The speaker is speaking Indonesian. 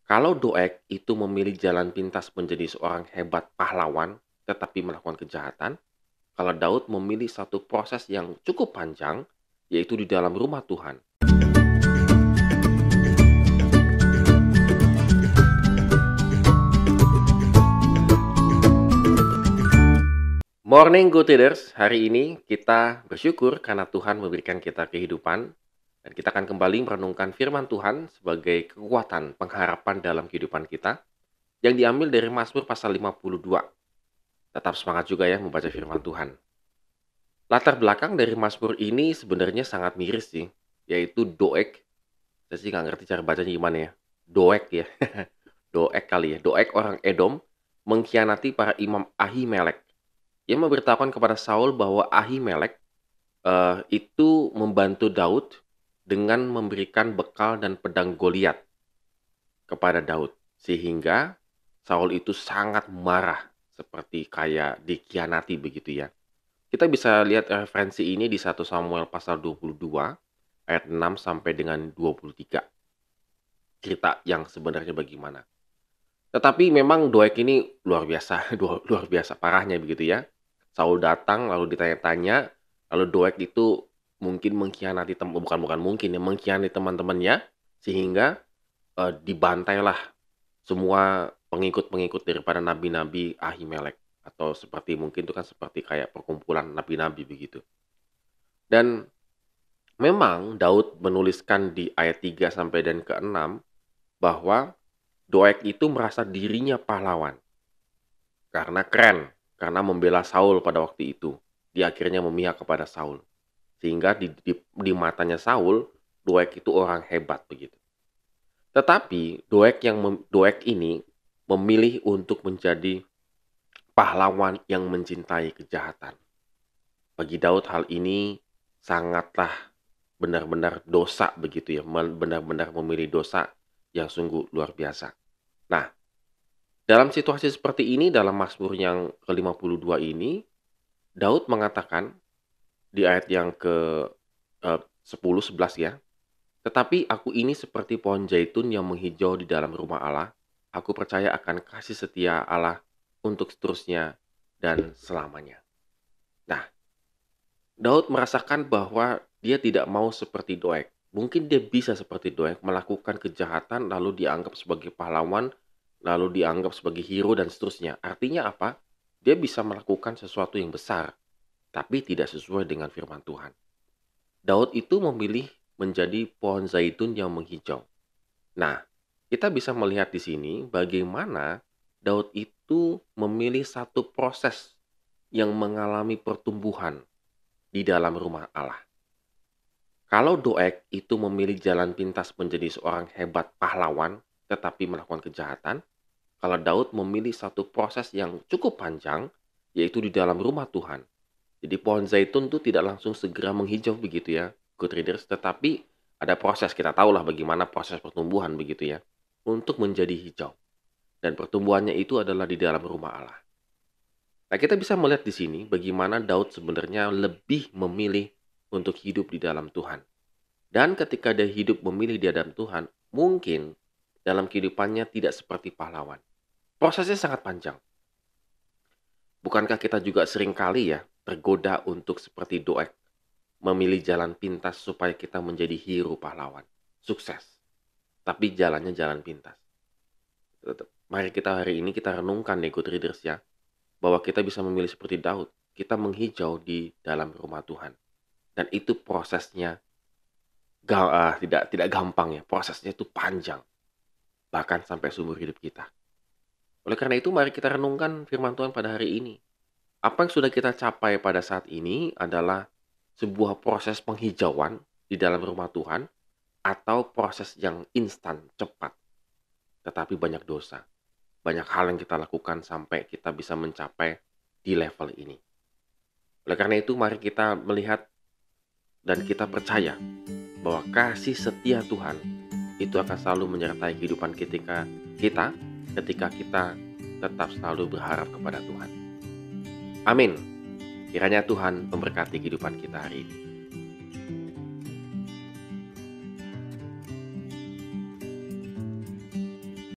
Kalau Doeg itu memilih jalan pintas menjadi seorang hebat pahlawan, tetapi melakukan kejahatan, kalau Daud memilih satu proses yang cukup panjang, yaitu di dalam rumah Tuhan. Morning Good Leaders, hari ini kita bersyukur karena Tuhan memberikan kita kehidupan dan kita akan kembali merenungkan firman Tuhan sebagai kekuatan pengharapan dalam kehidupan kita yang diambil dari Mazmur pasal 52. Tetap semangat juga ya membaca firman Tuhan. Latar belakang dari Mazmur ini sebenarnya sangat miris sih, yaitu Doeg. Saya sih nggak ngerti cara bacanya gimana ya. Doeg ya, Doeg kali ya. Doeg orang Edom mengkhianati para imam Ahimelek. Ia memberitahukan kepada Saul bahwa Ahimelek itu membantu Daud dengan memberikan bekal dan pedang Goliat kepada Daud. Sehingga Saul itu sangat marah seperti kayak dikhianati begitu ya. Kita bisa lihat referensi ini di 1 Samuel pasal 22 ayat 6 sampai dengan 23. Cerita yang sebenarnya bagaimana. Tetapi memang Doeg ini luar biasa, luar biasa parahnya begitu ya. Saul datang lalu ditanya-tanya, lalu Doeg itu mungkin mengkhianati bukan mungkin ya, mengkhianati teman-temannya sehingga dibantailah semua pengikut-pengikut daripada nabi-nabi Ahimelek atau seperti mungkin itu kan seperti kayak perkumpulan nabi-nabi begitu. Dan memang Daud menuliskan di ayat 3 sampai dan ke-6 bahwa Doeg itu merasa dirinya pahlawan karena keren, karena membela Saul pada waktu itu. Dia akhirnya memihak kepada Saul. Sehingga di matanya Saul, Doeg itu orang hebat begitu. Tetapi Doeg ini memilih untuk menjadi pahlawan yang mencintai kejahatan. Bagi Daud hal ini sangatlah benar-benar dosa begitu ya, benar-benar memilih dosa yang sungguh luar biasa. Nah, dalam situasi seperti ini, dalam Mazmur yang ke-52 ini, Daud mengatakan di ayat yang ke 10, 11 ya, tetapi aku ini seperti pohon zaitun yang menghijau di dalam rumah Allah. Aku percaya akan kasih setia Allah untuk seterusnya dan selamanya. Nah, Daud merasakan bahwa dia tidak mau seperti Doeg. Mungkin dia bisa seperti Doeg melakukan kejahatan lalu dianggap sebagai pahlawan, lalu dianggap sebagai hero dan seterusnya. Artinya apa? Dia bisa melakukan sesuatu yang besar, tapi tidak sesuai dengan firman Tuhan. Daud itu memilih menjadi pohon zaitun yang menghijau. Nah, kita bisa melihat di sini bagaimana Daud itu memilih satu proses yang mengalami pertumbuhan di dalam rumah Allah. Kalau Doeg itu memilih jalan pintas menjadi seorang hebat pahlawan tetapi melakukan kejahatan, kalau Daud memilih satu proses yang cukup panjang, yaitu di dalam rumah Tuhan. Jadi pohon zaitun itu tidak langsung segera menghijau begitu ya, good readers, tetapi ada proses, kita tahulah bagaimana proses pertumbuhan begitu ya, untuk menjadi hijau. Dan pertumbuhannya itu adalah di dalam rumah Allah. Nah, kita bisa melihat di sini bagaimana Daud sebenarnya lebih memilih untuk hidup di dalam Tuhan. Dan ketika dia hidup memilih di dalam Tuhan, mungkin dalam kehidupannya tidak seperti pahlawan. Prosesnya sangat panjang. Bukankah kita juga sering kali ya tergoda untuk seperti Doeg, memilih jalan pintas supaya kita menjadi hero pahlawan, sukses. Tapi jalannya jalan pintas. Mari kita hari ini kita renungkan nih good readers ya, bahwa kita bisa memilih seperti Daud. Kita menghijau di dalam rumah Tuhan. Dan itu prosesnya tidak gampang ya, prosesnya itu panjang. Bahkan sampai seumur hidup kita. Oleh karena itu mari kita renungkan firman Tuhan pada hari ini. Apa yang sudah kita capai pada saat ini adalah sebuah proses penghijauan di dalam rumah Tuhan atau proses yang instan, cepat. Tetapi banyak dosa. Banyak hal yang kita lakukan sampai kita bisa mencapai di level ini. Oleh karena itu mari kita melihat dan kita percaya bahwa kasih setia Tuhan itu akan selalu menyertai kehidupan kita ketika kita tetap selalu berharap kepada Tuhan. Amin. Kiranya Tuhan memberkati kehidupan kita hari ini.